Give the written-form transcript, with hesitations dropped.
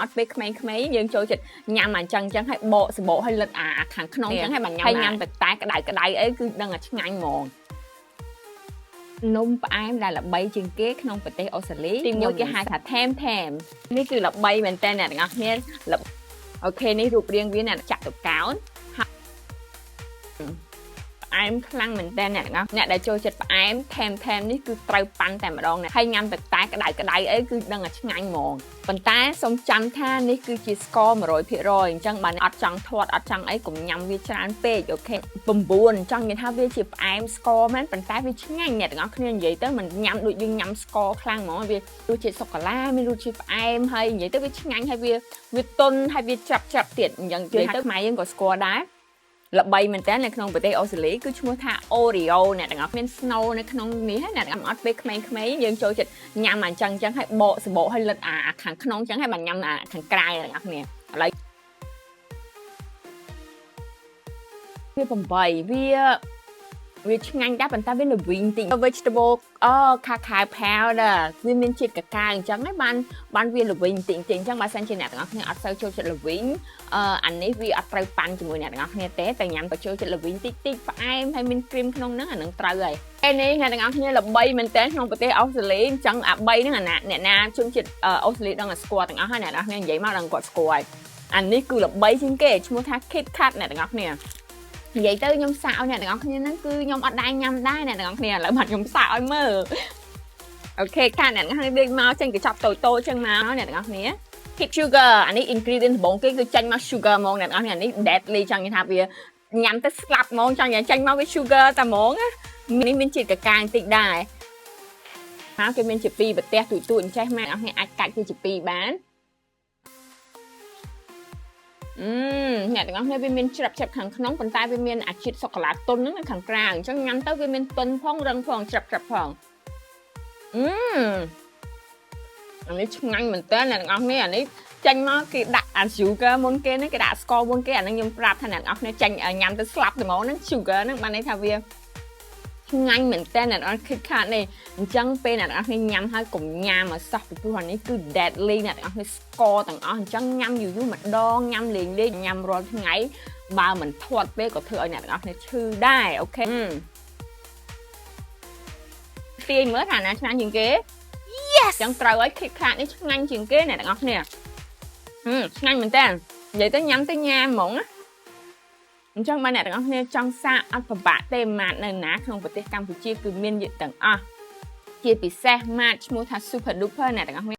អត់ពេលក្មេងៗយើងចូលចិត្តញ៉ាំអញ្ចឹងឲ្យបកសបោឲ្យលិតអាខាងក្នុងអញ្ចឹងឲ្យបានញ៉ាំតែក្តៅអីគឺដឹងតែឆ្ងាញ់ហ្មងនំផ្អែមដែលល្បីជាងគេក្នុងប្រទេសអូស្ត្រាលីទីមួយគេហៅថា Tham Tham នេះគឺល្បីមែនតើអ្នកទាំងអស់គ្នាអូខេនេះរូបរាងវាអ្នកចាក់ទៅកោណផ្អែមខ្លាំងមែនតើអ្នកដែលចូលចិត្តផ្អែមថែមនេះគឺត្រូវប៉ាន់តែម្ដងហើយញ៉ាំតែក្តៅអីគឺដឹងតែឆ្ងាញ់ហ្មងប៉ុន្តែសូមចាំថានេះគឺជាស្ករ 100%អញ្ចឹងបើអត់ចង់ធាត់អត់ចង់អីកុំញ៉ាំវាច្រើនពេកអូខេ9ចង់និយាយថាវាជាផ្អែមស្ករមែនប៉ុន្តែវាឆ្ងាញ់អ្នកទាំងអស់គ្នានិយាយទៅមិនញ៉ាំដូចយើងញ៉ាំស្ករខ្លាំងហ្មងវារសជាតិសូកូឡាមានរសជាតិផ្អែមហើយនិយាយទៅវាឆ្ងាញ់ហើយវាទន់ហើយវាច្រាប់ទៀតអញ្ចឹងនិយាយទៅខ្មែរយើងក៏ស្គាល់ដែរល្បីមែនតើនៅក្នុងប្រទេសអូស្ត្រាលីគឺឈ្មោះថា Oreo អ្នកទាំងអស់មាន snow នៅក្នុងនេះអ្នកទាំងអត់ពេលក្មេងៗយើងចូលចិត្តញ៉ាំអញ្ចឹងឲ្យបកសបោឲ្យលិតអាខាងក្នុងអញ្ចឹងឲ្យបានញ៉ាំអាខាងក្រៅអ្នកទាំងអស់គ្នាឥឡូវវាឆ្ងាញ់ដែរប៉ុន្តែវាល្វីងតិច vegetable cacao powder វាមានជាតិកាកាវអញ្ចឹងហើយបានវាល្វីងតិចអញ្ចឹងបើសិនជាអ្នកទាំងអស់គ្នាអត់សូវចូលចិត្តល្វីងអានេះវាអត់ត្រូវប៉ាន់ជាមួយអ្នកទាំងអស់គ្នាទេតែញ៉ាំទៅចូលចិត្តល្វីងតិចផ្អែមហើយមានគ្រីមក្នុងហ្នឹងអានឹងត្រូវហើយឯនេះអ្នកទាំងអស់គ្នាល្បីមែនតើក្នុងប្រទេសអូស្ត្រាលីអញ្ចឹងអា3ហ្នឹងអ្នកណាជនជាតិអូស្ត្រាលីដឹងតែស្គាល់ទាំងអស់ហើយអ្នកទាំងអស់គ្នានិយាយមកដឹងគាត់ស្គាល់ហើយអានេះគឺល្បីជាងគេឈ្មោះថា Kit Kat អ្នកទាំងអស់គ្នានិយាយទៅខ្ញុំសាកឲ្យអ្នកទាំងអស់គ្នាហ្នឹងគឺខ្ញុំអត់ដែរញ៉ាំដែរអ្នកទាំងអស់គ្នាឥឡូវបាត់ខ្ញុំសាកឲ្យមើលអូខេខានអ្នកទាំងអស់គ្នាដូចមកចេញកញ្ចប់តូចចឹងមកអ្នកទាំងអស់គ្នា Keep sugar អានេះ ingredient ដំបូងគេគឺចាញ់មក sugar ហ្មងអ្នកទាំងអស់គ្នាអានេះ deadly ចង់និយាយថាវាញ៉ាំទៅស្លាប់ហ្មងចង់និយាយចាញ់មកវា sugar តែហ្មងនេះមានជាតិកាកាបន្តិចដែរមកគេមានជា2ប្រទេសទូចអញ្ចេះមកអ្នកទាំងអស់គ្នាអាចកាច់វាជា2បានអ្នកទាំងអស់គ្នាវាមានច្រាប់ខាងក្នុងប៉ុន្តែវាមានអាជាតិសូកូឡាទុនហ្នឹងនៅខាងក្រៅអញ្ចឹងញ៉ាំទៅវាមានទុនផងរឹងផងច្រាប់ផងអានេះឆ្ងាញ់មែនតើអ្នកទាំងអស់គ្នាអានេះចាញ់មកគេដាក់អា sugar មុនគេហ្នឹងគេដាក់ស្ករមុនគេអាហ្នឹងខ្ញុំប្រាប់ថាអ្នកទាំងអស់គ្នាចាញ់ញ៉ាំទៅស្លាប់តែហ្មងហ្នឹង sugar ហ្នឹងបានន័យថាវាឆ្ងាញ់មែនតើអ្នកទាំងអស់ Kit Kat នេះអញ្ចឹងពេលអ្នកទាំងអស់គ្នាញ៉ាំហើយកុំញ៉ាំឲ្យសោះពីព្រោះអានេះគឺ deadly អ្នកទាំងអស់គ្នាស្ករទាំងអស់អញ្ចឹងញ៉ាំយូរម្ដងញ៉ាំលេងញ៉ាំរាល់ថ្ងៃបើមិនធាត់ពេកក៏ធ្វើឲ្យអ្នកទាំងអស់គ្នាឈឺដែរអូខេទាញមើលថាណាឆ្ងាញ់ជាងគេ Yes អញ្ចឹងត្រូវឲ្យ Kit Kat នេះឆ្ងាញ់ជាងគេអ្នកទាំងអស់គ្នាឆ្ងាញ់មែនតើនិយាយទៅញ៉ាំទៅញ៉ាំហ្មងណាអញ្ចឹងបើអ្នកទាំងអស់គ្នាចង់សាកអត់ពិបាកទេម៉ាតនៅណាក្នុងប្រទេសកម្ពុជាគឺមានទាំងអស់ជាពិសេសម៉ាតឈ្មោះថា Super Duper អ្នកទាំងអស់គ្នា